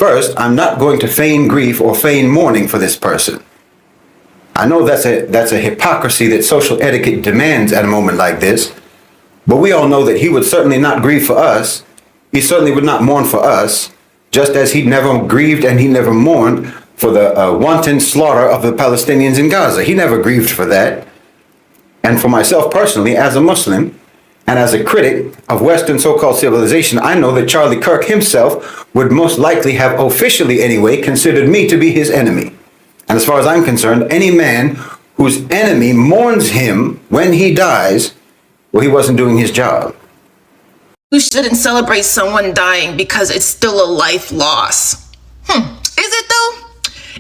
First, I'm not going to feign grief or feign mourning for this person. I know that's a hypocrisy that social etiquette demands at a moment like this, but we all know that he would certainly not grieve for us. He certainly would not mourn for us, just as he never grieved and he never mourned for the wanton slaughter of the Palestinians in Gaza. He never grieved for that. And for myself personally, as a Muslim and as a critic of Western so-called civilization, I know that Charlie Kirk himself would most likely have officially anyway considered me to be his enemy. And as far as I'm concerned, any man whose enemy mourns him when he dies, well, he wasn't doing his job. We shouldn't celebrate someone dying because it's still a life loss. Is it though?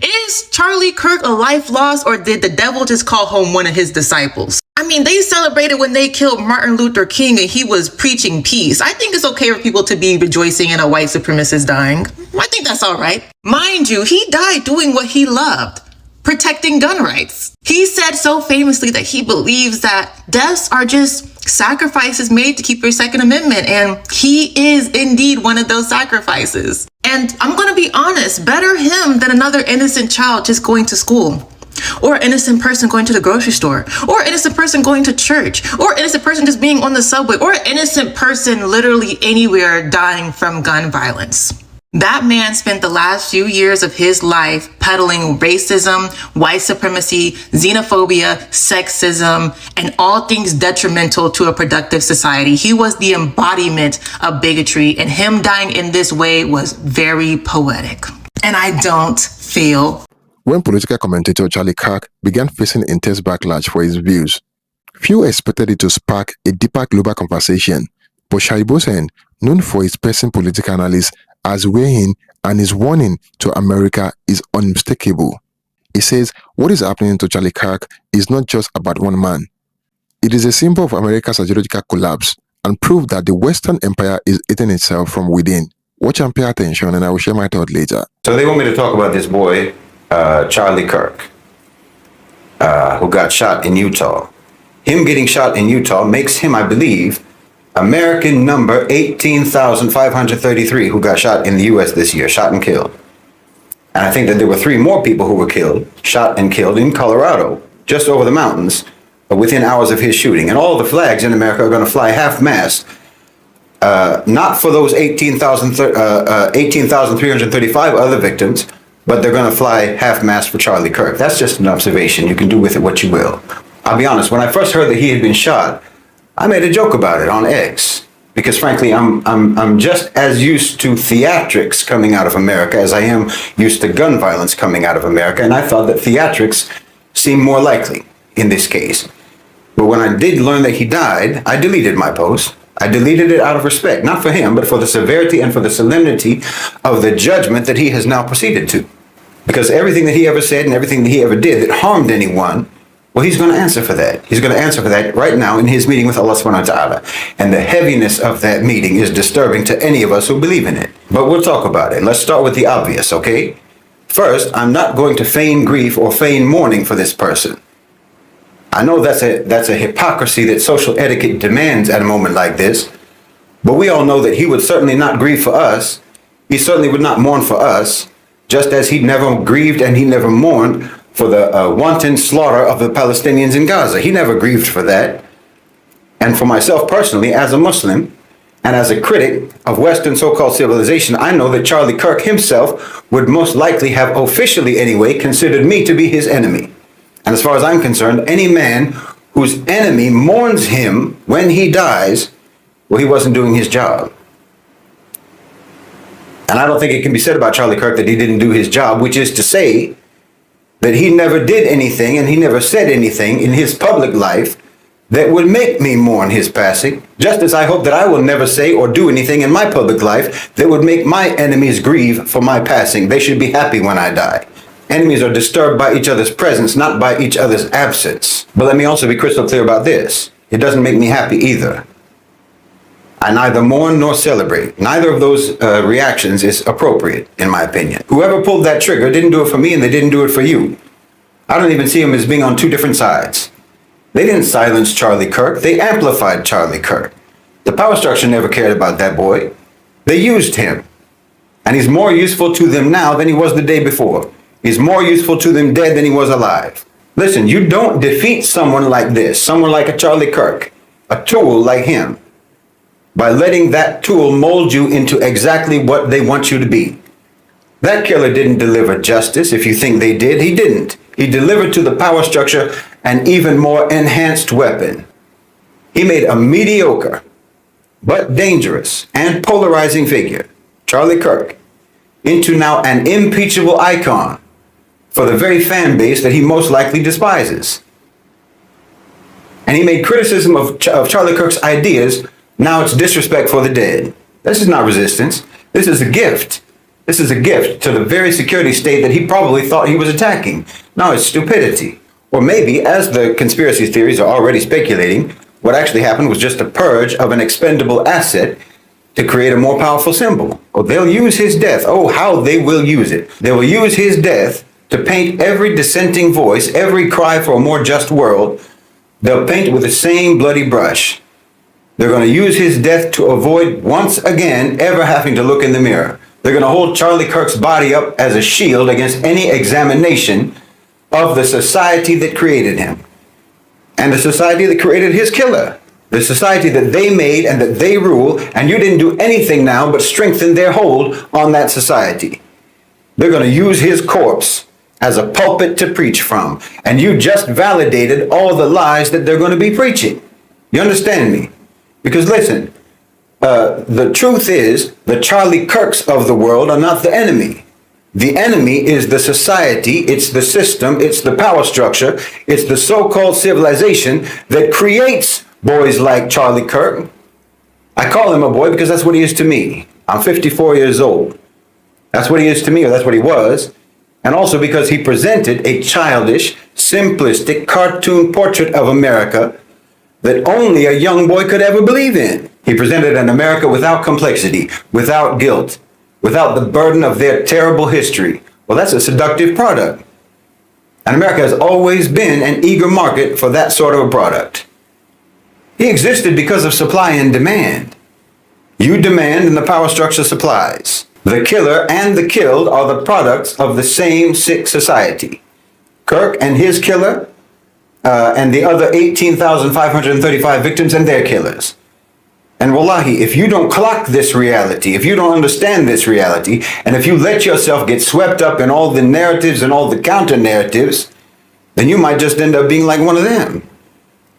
Is Charlie Kirk a life loss, or did the devil just call home one of his disciples? I mean, they celebrated when they killed Martin Luther King and he was preaching peace. I think it's okay for people to be rejoicing in a white supremacist dying. I think that's all right. Mind you, he died doing what he loved, protecting gun rights. He said so famously that he believes that deaths are just sacrifices made to keep your Second Amendment, and he is indeed one of those sacrifices. And I'm going to be honest, better him than another innocent child just going to school, or an innocent person going to the grocery store, or an innocent person going to church, or an innocent person just being on the subway, or an innocent person literally anywhere dying from gun violence. That man spent the last few years of his life peddling racism, white supremacy, xenophobia, sexism, and all things detrimental to a productive society. He was the embodiment of bigotry, and him dying in this way was very poetic. And I don't feel. When political commentator Charlie Kirk began facing intense backlash for his views, few expected it to spark a deeper global conversation. But Shahid Bolsen, known for his personal political analysis, has weighed in, and his warning to America is unmistakable. He says what is happening to Charlie Kirk is not just about one man. It is a symbol of America's ideological collapse and proof that the Western Empire is eating itself from within. Watch and pay attention, and I will share my thought later. So they want me to talk about this boy, Charlie Kirk, who got shot in Utah. Him getting shot in Utah makes him, I believe, American number 18,533 who got shot in the U.S. this year, shot and killed. And I think that there were 3 more people who were killed, shot and killed in Colorado, just over the mountains, within hours of his shooting. And all the flags in America are going to fly half-mast, not for those 18,335 other victims, but they're going to fly half-mast for Charlie Kirk. That's just an observation. You can do with it what you will. I'll be honest, when I first heard that he had been shot, I made a joke about it on X, because frankly, I'm just as used to theatrics coming out of America as I am used to gun violence coming out of America, and I thought that theatrics seemed more likely in this case. But when I did learn that he died, I deleted my post. I deleted it out of respect, not for him, but for the severity and for the solemnity of the judgment that he has now proceeded to. Because everything that he ever said and everything that he ever did that harmed anyone, well, he's going to answer for that. He's going to answer for that right now in his meeting with Allah subhanahu wa ta'ala. And the heaviness of that meeting is disturbing to any of us who believe in it. But we'll talk about it. Let's start with the obvious, okay? First, I'm not going to feign grief or feign mourning for this person. I know that's a hypocrisy that social etiquette demands at a moment like this. But we all know that he would certainly not grieve for us. He certainly would not mourn for us, just as he never grieved and he never mourned for the wanton slaughter of the Palestinians in Gaza. He never grieved for that. And for myself personally, as a Muslim and as a critic of Western so-called civilization, I know that Charlie Kirk himself would most likely have officially anyway considered me to be his enemy. And as far as I'm concerned, any man whose enemy mourns him when he dies, well, he wasn't doing his job. And I don't think it can be said about Charlie Kirk that he didn't do his job, which is to say that he never did anything and he never said anything in his public life that would make me mourn his passing, just as I hope that I will never say or do anything in my public life that would make my enemies grieve for my passing. They should be happy when I die. Enemies are disturbed by each other's presence, not by each other's absence. But let me also be crystal clear about this. It doesn't make me happy either. I neither mourn nor celebrate. Neither of those reactions is appropriate, in my opinion. Whoever pulled that trigger didn't do it for me and they didn't do it for you. I don't even see them as being on 2 different sides. They didn't silence Charlie Kirk. They amplified Charlie Kirk. The power structure never cared about that boy. They used him. And he's more useful to them now than he was the day before. He's more useful to them dead than he was alive. Listen, you don't defeat someone like this, someone like a Charlie Kirk, a tool like him, by letting that tool mold you into exactly what they want you to be. That killer didn't deliver justice. If you think they did, he didn't. He delivered to the power structure an even more enhanced weapon. He made a mediocre, but dangerous and polarizing figure, Charlie Kirk, into now an impeachable icon for the very fan base that he most likely despises. And he made criticism of Charlie Kirk's ideas. Now it's disrespect for the dead. This is not resistance. This is a gift. This is a gift to the very security state that he probably thought he was attacking. No, it's stupidity. Or maybe, as the conspiracy theories are already speculating, what actually happened was just a purge of an expendable asset to create a more powerful symbol. Oh, they'll use his death. Oh, how they will use it. They will use his death to paint every dissenting voice, every cry for a more just world. They'll paint with the same bloody brush. They're going to use his death to avoid once again ever having to look in the mirror. They're going to hold Charlie Kirk's body up as a shield against any examination of the society that created him and the society that created his killer, the society that they made and that they rule, and you didn't do anything now but strengthen their hold on that society. They're going to use his corpse as a pulpit to preach from, and you just validated all the lies that they're going to be preaching. You understand me? Because listen, the truth is the Charlie Kirks of the world are not the enemy. The enemy is the society, it's the system, it's the power structure, it's the so-called civilization that creates boys like Charlie Kirk. I call him a boy because that's what he is to me. I'm 54 years old. That's what he is to me, or that's what he was. And also because he presented a childish, simplistic cartoon portrait of America that only a young boy could ever believe in. He presented an America without complexity, without guilt, without the burden of their terrible history. Well, that's a seductive product. And America has always been an eager market for that sort of a product. He existed because of supply and demand. You demand and the power structure supplies. The killer and the killed are the products of the same sick society. Kirk and his killer, and the other 18,535 victims and their killers. And wallahi, if you don't clock this reality, if you don't understand this reality, and if you let yourself get swept up in all the narratives and all the counter narratives, then you might just end up being like one of them,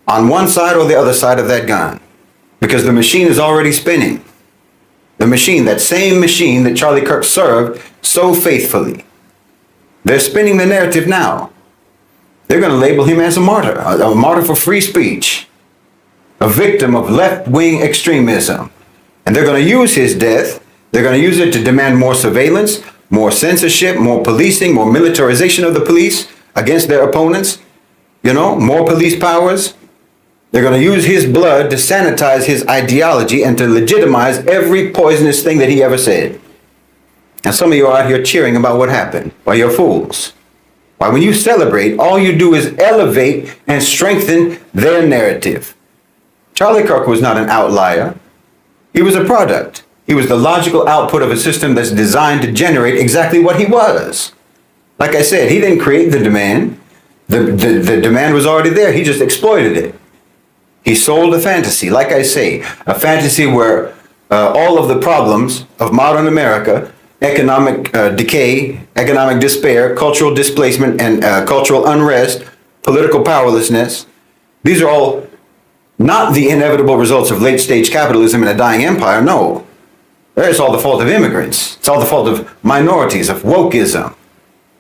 on one side or the other side of that gun. Because the machine is already spinning. The machine, that same machine that Charlie Kirk served so faithfully. They're spinning the narrative now. They're going to label him as a martyr for free speech, a victim of left-wing extremism. And they're going to use his death, they're going to use it to demand more surveillance, more censorship, more policing, more militarization of the police against their opponents, more police powers. They're going to use his blood to sanitize his ideology and to legitimize every poisonous thing that he ever said. And some of you are out here cheering about what happened. Well, you're fools. Why, when you celebrate, all you do is elevate and strengthen their narrative. Charlie Kirk was not an outlier. He was a product. He was the logical output of a system that's designed to generate exactly what he was. Like I said, he didn't create the demand. The demand was already there. He just exploited it. He sold a fantasy, like I say, a fantasy where all of the problems of modern America, economic decay, economic despair, cultural displacement, and cultural unrest, political powerlessness, these are all not the inevitable results of late-stage capitalism and a dying empire. No, it's all the fault of immigrants. It's all the fault of minorities, of wokeism,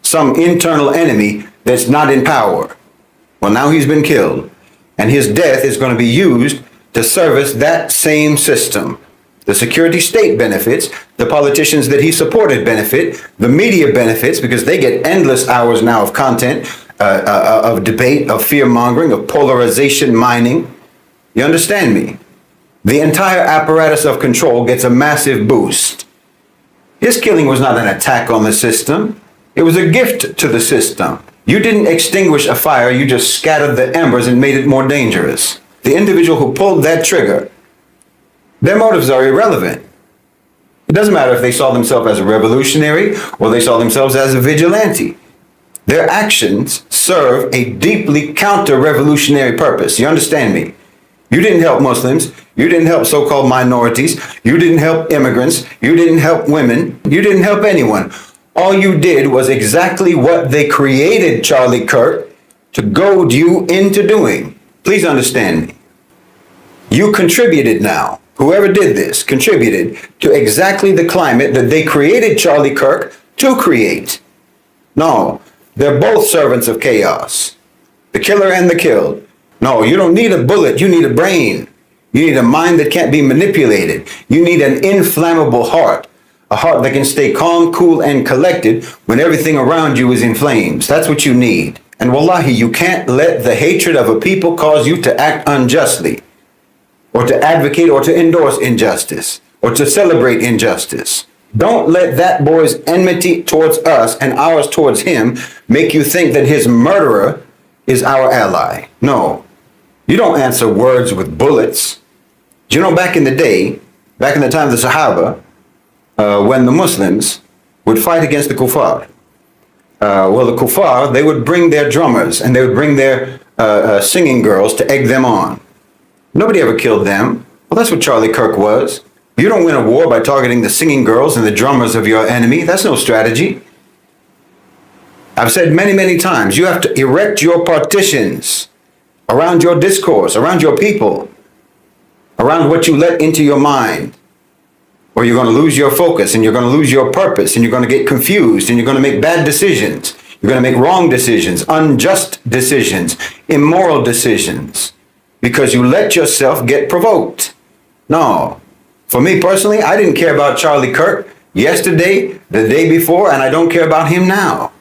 some internal enemy that's not in power. Well, now he's been killed. And his death is going to be used to service that same system. The security state benefits, the politicians that he supported benefit, the media benefits because they get endless hours now of content, of debate, of fear-mongering, of polarization mining. You understand me? The entire apparatus of control gets a massive boost. His killing was not an attack on the system. It was a gift to the system. You didn't extinguish a fire, you just scattered the embers and made it more dangerous. The individual who pulled that trigger, their motives are irrelevant. It doesn't matter if they saw themselves as a revolutionary or they saw themselves as a vigilante. Their actions serve a deeply counter-revolutionary purpose. You understand me? You didn't help Muslims. You didn't help so-called minorities. You didn't help immigrants. You didn't help women. You didn't help anyone. All you did was exactly what they created Charlie Kirk to goad you into doing. Please understand me. You contributed now. Whoever did this contributed to exactly the climate that they created Charlie Kirk to create. No, they're both servants of chaos. The killer and the killed. No, you don't need a bullet. You need a brain. You need a mind that can't be manipulated. You need an inflammable heart. A heart that can stay calm, cool, and collected when everything around you is in flames. That's what you need. And wallahi, you can't let the hatred of a people cause you to act unjustly, or to advocate or to endorse injustice, or to celebrate injustice. Don't let that boy's enmity towards us and ours towards him make you think that his murderer is our ally. No, you don't answer words with bullets. Do you know back in the day, back in the time of the Sahaba, when the Muslims would fight against the kuffar, the kuffar, they would bring their drummers and they would bring their singing girls to egg them on. Nobody ever killed them. Well, that's what Charlie Kirk was. You don't win a war by targeting the singing girls and the drummers of your enemy. That's no strategy. I've said many, many times, you have to erect your partitions around your discourse, around your people, around what you let into your mind, or you're going to lose your focus and you're going to lose your purpose and you're going to get confused and you're going to make bad decisions. You're going to make wrong decisions, unjust decisions, immoral decisions, because you let yourself get provoked. No. For me personally, I didn't care about Charlie Kirk yesterday, the day before, and I don't care about him now.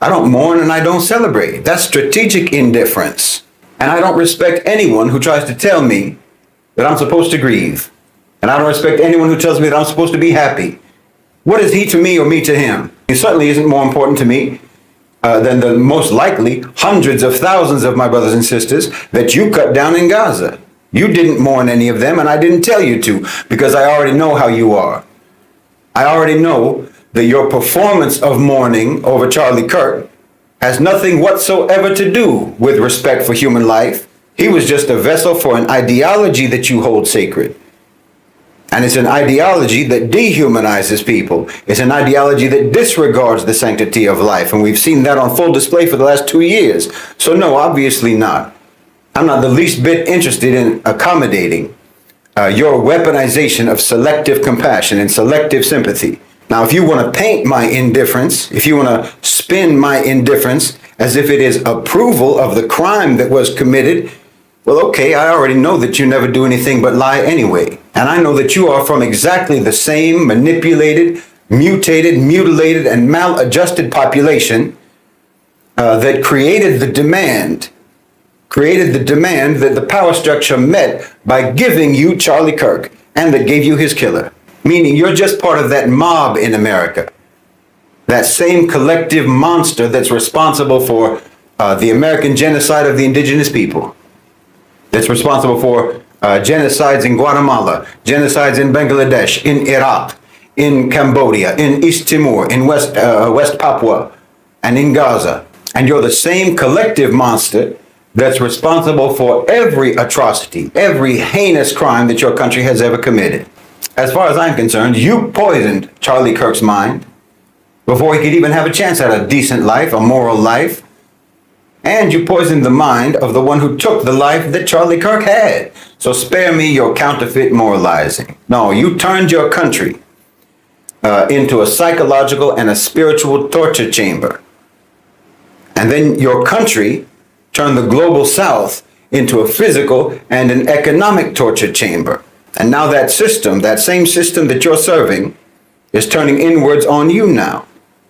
I don't mourn and I don't celebrate. That's strategic indifference. And I don't respect anyone who tries to tell me that I'm supposed to grieve. And I don't respect anyone who tells me that I'm supposed to be happy. What is he to me or me to him? He certainly isn't more important to me than the most likely hundreds of thousands of my brothers and sisters that you cut down in Gaza. You didn't mourn any of them, and I didn't tell you to, because I already know how you are. I already know that your performance of mourning over Charlie Kirk has nothing whatsoever to do with respect for human life. He was just a vessel for an ideology that you hold sacred. And it's an ideology that dehumanizes people. It's an ideology that disregards the sanctity of life. And we've seen that on full display for the last 2 years. So no, obviously not. I'm not the least bit interested in accommodating your weaponization of selective compassion and selective sympathy. Now, if you want to paint my indifference, if you want to spin my indifference as if it is approval of the crime that was committed, well, okay, I already know that you never do anything but lie anyway. And I know that you are from exactly the same manipulated, mutated, mutilated, and maladjusted population that created the demand that the power structure met by giving you Charlie Kirk, and that gave you his killer. Meaning you're just part of that mob in America. That same collective monster that's responsible for the American genocide of the indigenous people. That's responsible for genocides in Guatemala, genocides in Bangladesh, in Iraq, in Cambodia, in East Timor, in West Papua, and in Gaza. And you're the same collective monster that's responsible for every atrocity, every heinous crime that your country has ever committed. As far as I'm concerned, you poisoned Charlie Kirk's mind before he could even have a chance at a decent life, a moral life. And you poisoned the mind of the one who took the life that Charlie Kirk had. So spare me your counterfeit moralizing. No, you turned your country into a psychological and a spiritual torture chamber. And then your country turned the global south into a physical and an economic torture chamber. And now that system, that same system that you're serving, is turning inwards on you now.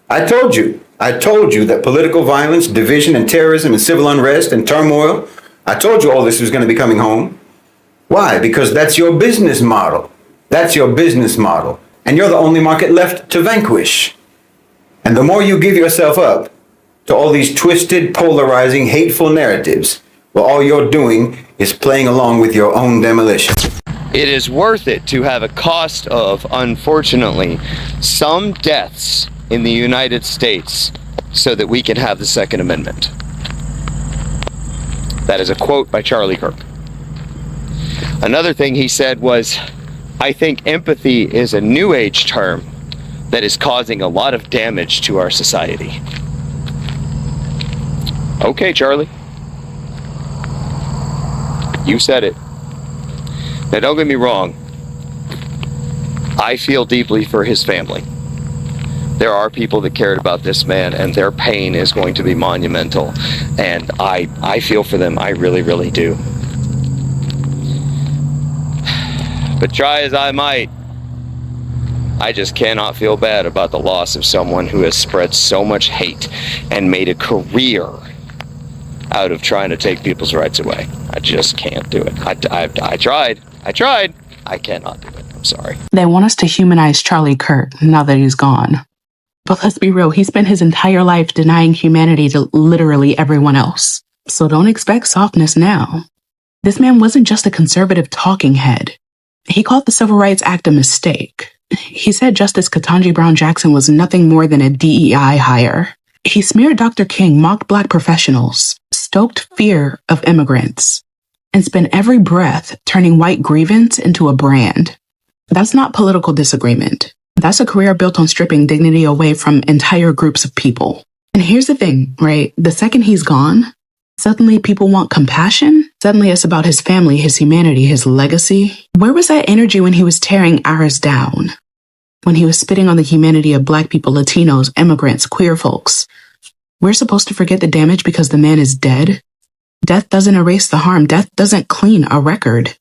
I told you that political violence, division, and terrorism, and civil unrest, and turmoil, I told you all this was going to be coming home. Why? Because that's your business model. That's your business model. And you're the only market left to vanquish. And the more you give yourself up to all these twisted, polarizing, hateful narratives, well, all you're doing is playing along with your own demolition. It is worth it to have a cost of, unfortunately, some deaths in the United States so that we can have the Second Amendment. That is a quote by Charlie Kirk. Another thing he said was, I think empathy is a new age term that is causing a lot of damage to our society. Okay, Charlie. You said it. Now, don't get me wrong. I feel deeply for his family. There are people that cared about this man, and their pain is going to be monumental. And I feel for them. I really, really do. But try as I might, I just cannot feel bad about the loss of someone who has spread so much hate and made a career out of trying to take people's rights away. I just can't do it. I tried. I cannot do it. I'm sorry. They want us to humanize Charlie Kirk now that he's gone. But let's be real, he spent his entire life denying humanity to literally everyone else. So don't expect softness now. This man wasn't just a conservative talking head. He called the Civil Rights Act a mistake. He said Justice Ketanji Brown Jackson was nothing more than a DEI hire. He smeared Dr. King, mocked Black professionals, stoked fear of immigrants, and spent every breath turning white grievance into a brand. That's not political disagreement. That's a career built on stripping dignity away from entire groups of people. And here's the thing, right? The second he's gone, suddenly people want compassion. Suddenly it's about his family, his humanity, his legacy. Where was that energy when he was tearing ours down? When he was spitting on the humanity of Black people, Latinos, immigrants, queer folks? We're supposed to forget the damage because the man is dead? Death doesn't erase the harm. Death doesn't clean a record.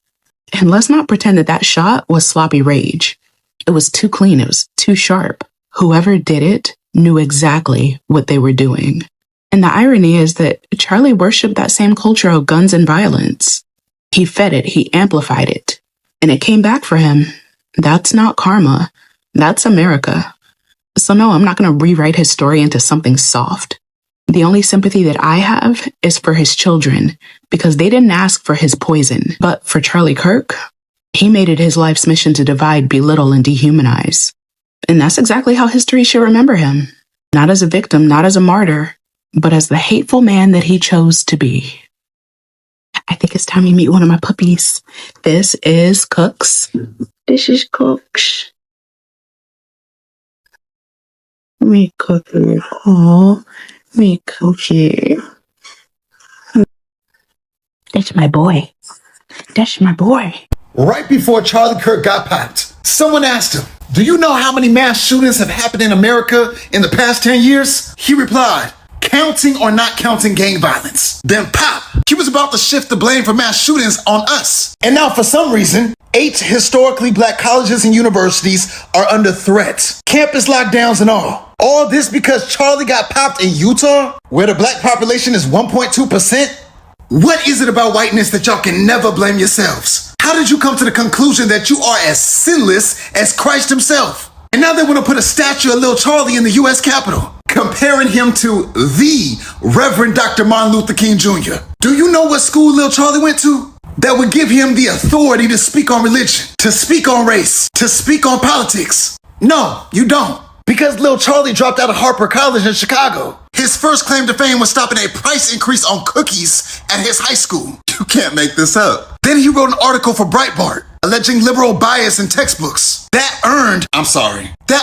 And let's not pretend that that shot was sloppy rage. It was too clean. It was too sharp. Whoever did it knew exactly what they were doing. And the irony is that Charlie worshiped that same culture of guns and violence. He fed it. He amplified it. And it came back for him. That's not karma. That's America. So no, I'm not going to rewrite his story into something soft. The only sympathy that I have is for his children, because they didn't ask for his poison. But for Charlie Kirk, he made it his life's mission to divide, belittle, and dehumanize. And that's exactly how history should remember him. Not as a victim, not as a martyr, but as the hateful man that he chose to be. I think it's time you meet one of my puppies. This is Cooks. This is Cooks. Me Cookie. Oh, me Cookie. That's my boy. That's my boy. Right before Charlie Kirk got popped, someone asked him, "Do you know how many mass shootings have happened in America in the past 10 years? He replied, "Counting or not counting gang violence." Then pop, he was about to shift the blame for mass shootings on us. And now for some reason, 8 historically Black colleges and universities are under threat. Campus lockdowns and all. All this because Charlie got popped in Utah, where the Black population is 1.2%? What is it about whiteness that y'all can never blame yourselves? How did you come to the conclusion that you are as sinless as Christ himself? And now they want to put a statue of Lil Charlie in the U.S. Capitol, comparing him to the Reverend Dr. Martin Luther King Jr. Do you know what school Lil Charlie went to? That would give him the authority to speak on religion, to speak on race, to speak on politics. No, you don't. Because Lil Charlie dropped out of Harper College in Chicago. His first claim to fame was stopping a price increase on cookies at his high school. You can't make this up. Then he wrote an article for Breitbart, alleging liberal bias in textbooks. That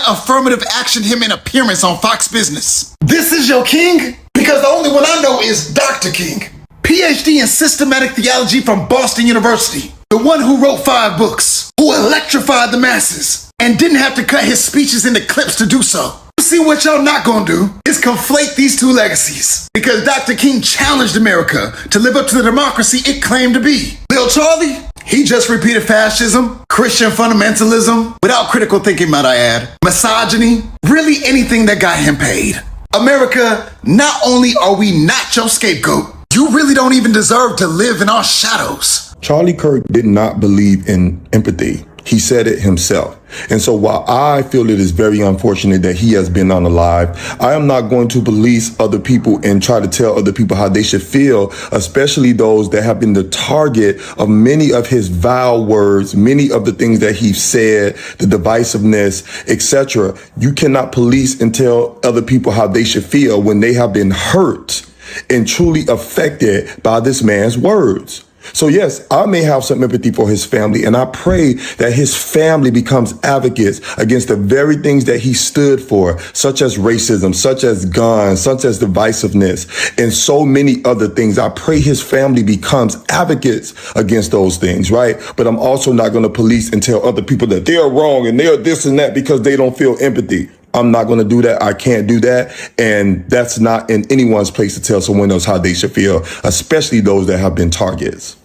affirmative action him in appearance on Fox Business. This is your king? Because the only one I know is Dr. King. PhD in systematic theology from Boston University. The one who wrote 5 books, who electrified the masses, and didn't have to cut his speeches into clips to do so. See, what y'all not gonna do is conflate these two legacies. Because Dr. King challenged America to live up to the democracy it claimed to be. Lil Charlie, he just repeated fascism, Christian fundamentalism, without critical thinking, might I add, misogyny, really anything that got him paid. America, not only are we not your scapegoat, you really don't even deserve to live in our shadows. Charlie Kirk did not believe in empathy. He said it himself. And so while I feel it is very unfortunate that he has been unalived, I am not going to police other people and try to tell other people how they should feel, especially those that have been the target of many of his vile words, many of the things that he said, the divisiveness, etc. You cannot police and tell other people how they should feel when they have been hurt and truly affected by this man's words. So yes, I may have some empathy for his family, and I pray that his family becomes advocates against the very things that he stood for, such as racism, such as guns, such as divisiveness, and so many other things. I pray his family becomes advocates against those things, right? But I'm also not going to police and tell other people that they're wrong and they're this and that because they don't feel empathy. I'm not going to do that. I can't do that. And that's not in anyone's place to tell someone else how they should feel, especially those that have been targets.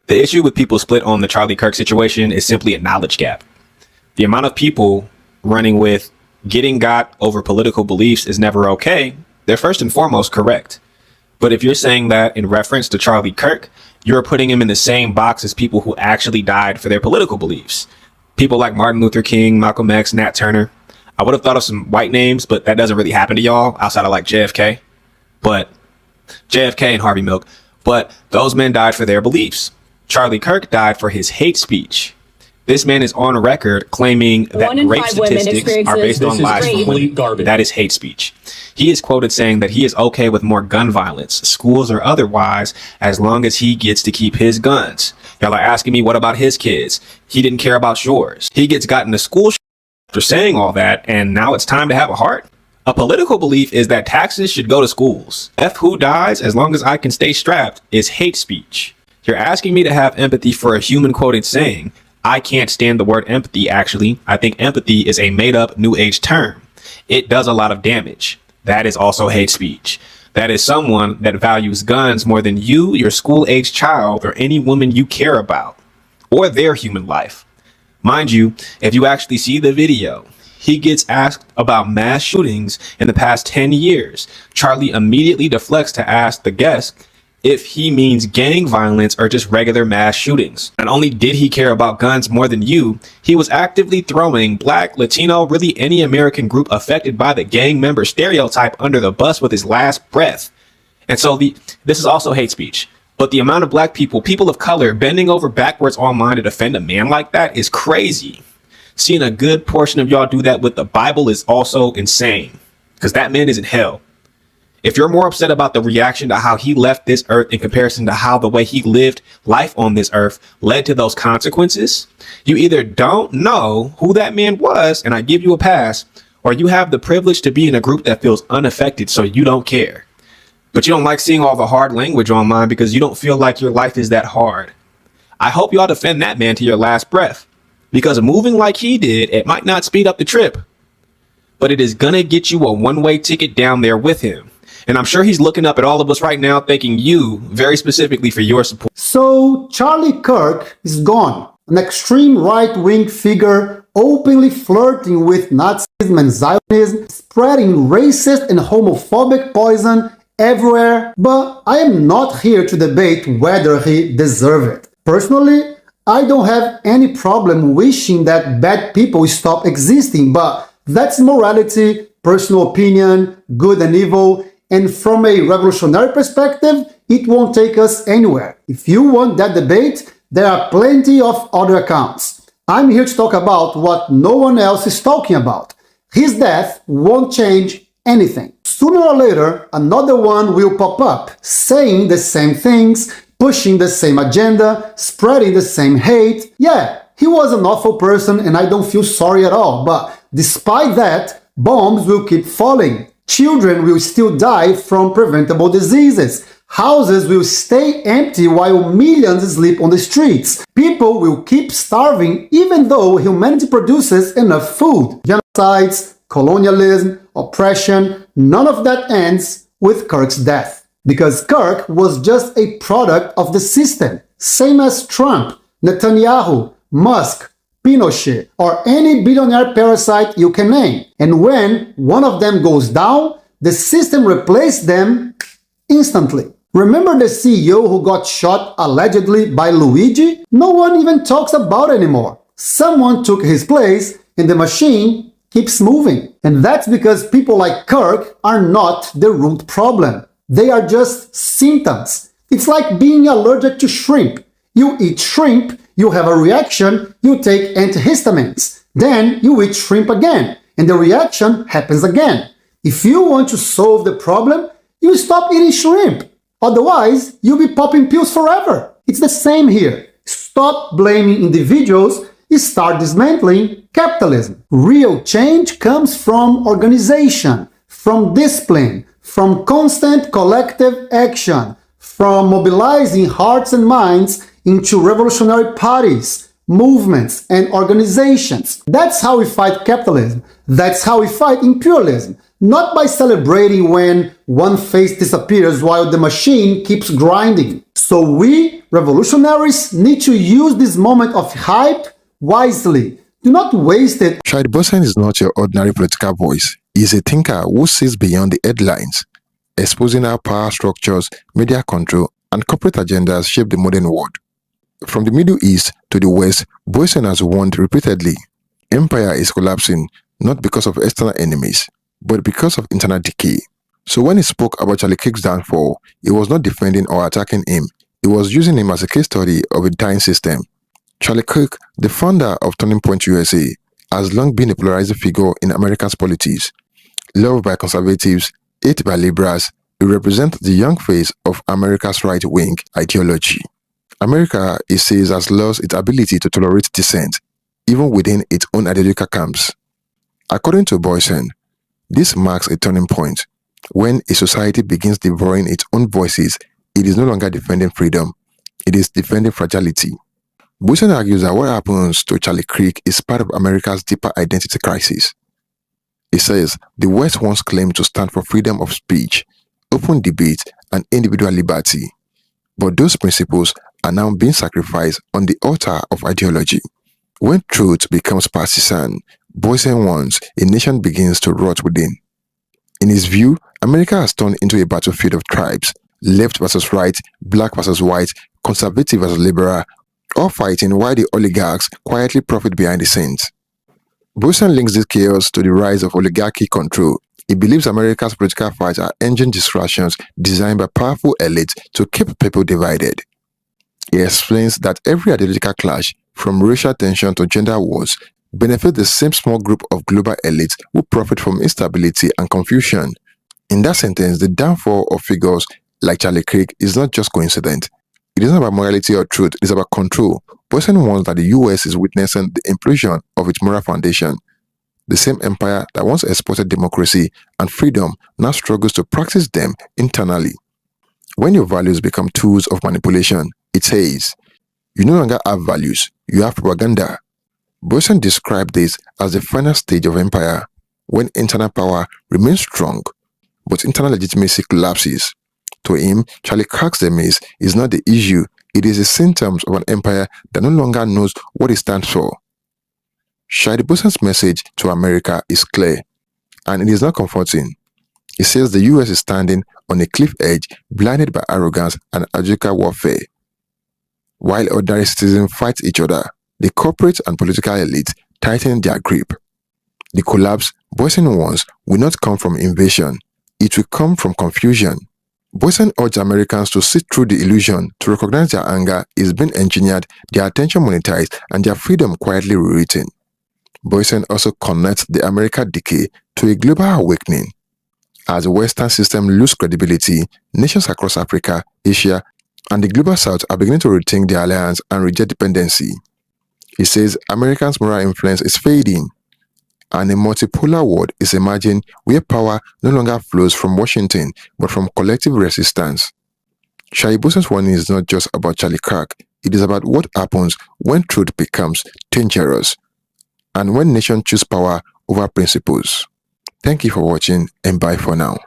The issue with people split on the Charlie Kirk situation is simply a knowledge gap. The amount of people running with getting got over political beliefs is never okay. They're first and foremost correct. But if you're saying that in reference to Charlie Kirk, you're putting him in the same box as people who actually died for their political beliefs. People like Martin Luther King, Malcolm X, Nat Turner. I would have thought of some white names, but that doesn't really happen to y'all outside of like JFK. But JFK and Harvey Milk. But those men died for their beliefs. Charlie Kirk died for his hate speech. This man is on record claiming that rape statistics are based on lies from women. That is hate speech. He is quoted saying that he is okay with more gun violence, schools or otherwise, as long as he gets to keep his guns. Y'all are asking me, what about his kids? He didn't care about yours. He gets gotten to school for saying all that, and now it's time to have a heart. A political belief is that taxes should go to schools. F who dies, as long as I can stay strapped, is hate speech. You're asking me to have empathy for a human quoted saying. I can't stand the word empathy, actually. I think empathy is a made-up New Age term. It does a lot of damage. That is also hate speech. That is someone that values guns more than you, your school-age child, or any woman you care about, or their human life. Mind you, if you actually see the video, he gets asked about mass shootings in the past 10 years. Charlie immediately deflects to ask the guest if he means gang violence or just regular mass shootings. Not only did he care about guns more than you, he was actively throwing Black, Latino, really any American group affected by the gang member stereotype under the bus with his last breath. And so this is also hate speech. But the amount of Black people of color, bending over backwards online to defend a man like that is crazy. Seeing a good portion of y'all do that with the Bible is also insane, because that man is in hell. If you're more upset about the reaction to how he left this earth in comparison to how the way he lived life on this earth led to those consequences, you either don't know who that man was, and I give you a pass, or you have the privilege to be in a group that feels unaffected, so you don't care. But you don't like seeing all the hard language online because you don't feel like your life is that hard. I hope y'all defend that man to your last breath, because moving like he did, it might not speed up the trip, but it is gonna get you a one-way ticket down there with him. And I'm sure he's looking up at all of us right now, thanking you very specifically for your support. So Charlie Kirk is gone. An extreme right-wing figure openly flirting with Nazism and Zionism, spreading racist and homophobic poison everywhere. But I am not here to debate whether he deserved it. Personally, I don't have any problem wishing that bad people stop existing, but that's morality, personal opinion, good and evil. And from a revolutionary perspective, it won't take us anywhere. If you want that debate, there are plenty of other accounts. I'm here to talk about what no one else is talking about. His death won't change anything. Sooner or later, another one will pop up, saying the same things, pushing the same agenda, spreading the same hate. Yeah, he was an awful person and I don't feel sorry at all. But despite that, bombs will keep falling. Children will still die from preventable diseases. Houses will stay empty while millions sleep on the streets. People will keep starving even though humanity produces enough food. Genocides, colonialism, oppression, none of that ends with Kirk's death. Because Kirk was just a product of the system, same as Trump, Netanyahu, Musk, Pinochet, or any billionaire parasite you can name. And when one of them goes down, the system replaces them instantly. Remember the CEO who got shot allegedly by Luigi? No one even talks about it anymore. Someone took his place and the machine keeps moving. And that's because people like Kirk are not the root problem. They are just symptoms. It's like being allergic to shrimp. You eat shrimp, you have a reaction, you take antihistamines. Then you eat shrimp again, and the reaction happens again. If you want to solve the problem, you stop eating shrimp. Otherwise, you'll be popping pills forever. It's the same here. Stop blaming individuals, start dismantling capitalism. Real change comes from organization, from discipline, from constant collective action, from mobilizing hearts and minds into revolutionary parties, movements, and organizations. That's how we fight capitalism. That's how we fight imperialism. Not by celebrating when one face disappears while the machine keeps grinding. So we, revolutionaries, need to use this moment of hype wisely. Do not waste it. Shahid Bolsen is not your ordinary political voice. He is a thinker who sees beyond the headlines, exposing how power structures, media control, and corporate agendas shape the modern world. From the Middle East to the West, Bolsen has warned repeatedly, empire is collapsing not because of external enemies, but because of internal decay. So when he spoke about Charlie Kirk's downfall, he was not defending or attacking him. He was using him as a case study of a dying system. Charlie Kirk, the founder of Turning Point USA, has long been a polarizing figure in America's politics. Loved by conservatives, hated by liberals, he represents the young face of America's right-wing ideology. America, he says, has lost its ability to tolerate dissent, even within its own ideological camps. According to Bolsen, this marks a turning point. When a society begins devouring its own voices, it is no longer defending freedom, it is defending fragility. Bolsen argues that what happens to Charlie Kirk is part of America's deeper identity crisis. He says the West once claimed to stand for freedom of speech, open debate, and individual liberty. But those principles are now being sacrificed on the altar of ideology. When truth becomes partisan, Bolsen warns a nation begins to rot within. In his view, America has turned into a battlefield of tribes, left versus right, black versus white, conservative versus liberal, all fighting while the oligarchs quietly profit behind the scenes. Bolsen links this chaos to the rise of oligarchy control. He believes America's political fights are engine distractions designed by powerful elites to keep people divided. He explains that every ideological clash, from racial tension to gender wars, benefits the same small group of global elites who profit from instability and confusion. In that sentence, the downfall of figures like Charlie Kirk is not just coincident. It isn't about morality or truth, it is about control. Bolsen warns that the US is witnessing the implosion of its moral foundation. The same empire that once exported democracy and freedom now struggles to practice them internally. When your values become tools of manipulation, it says, you no longer have values, you have propaganda. Bolsen described this as the final stage of empire, when internal power remains strong, but internal legitimacy collapses. To him, Charlie Kirk's demise is not the issue, it is the symptoms of an empire that no longer knows what it stands for. Shahid Bolsen's message to America is clear, and it is not comforting. He says the US is standing on a cliff edge, blinded by arrogance and ideological warfare. While ordinary citizens fight each other, the corporate and political elites tighten their grip. The collapse, Bolsen warns, will not come from invasion, it will come from confusion. Bolsen urged Americans to see through the illusion, to recognize their anger is being engineered, their attention monetized, and their freedom quietly rewritten. Bolsen also connects the American decay to a global awakening. As the Western system loses credibility, nations across Africa, Asia, and the global South are beginning to rethink their alliance and reject dependency. He says America's moral influence is fading, and a multipolar world is emerging where power no longer flows from Washington, but from collective resistance. Shahid Bolsen's warning is not just about Charlie Kirk, it is about what happens when truth becomes dangerous, and when nations choose power over principles. Thank you for watching, and bye for now.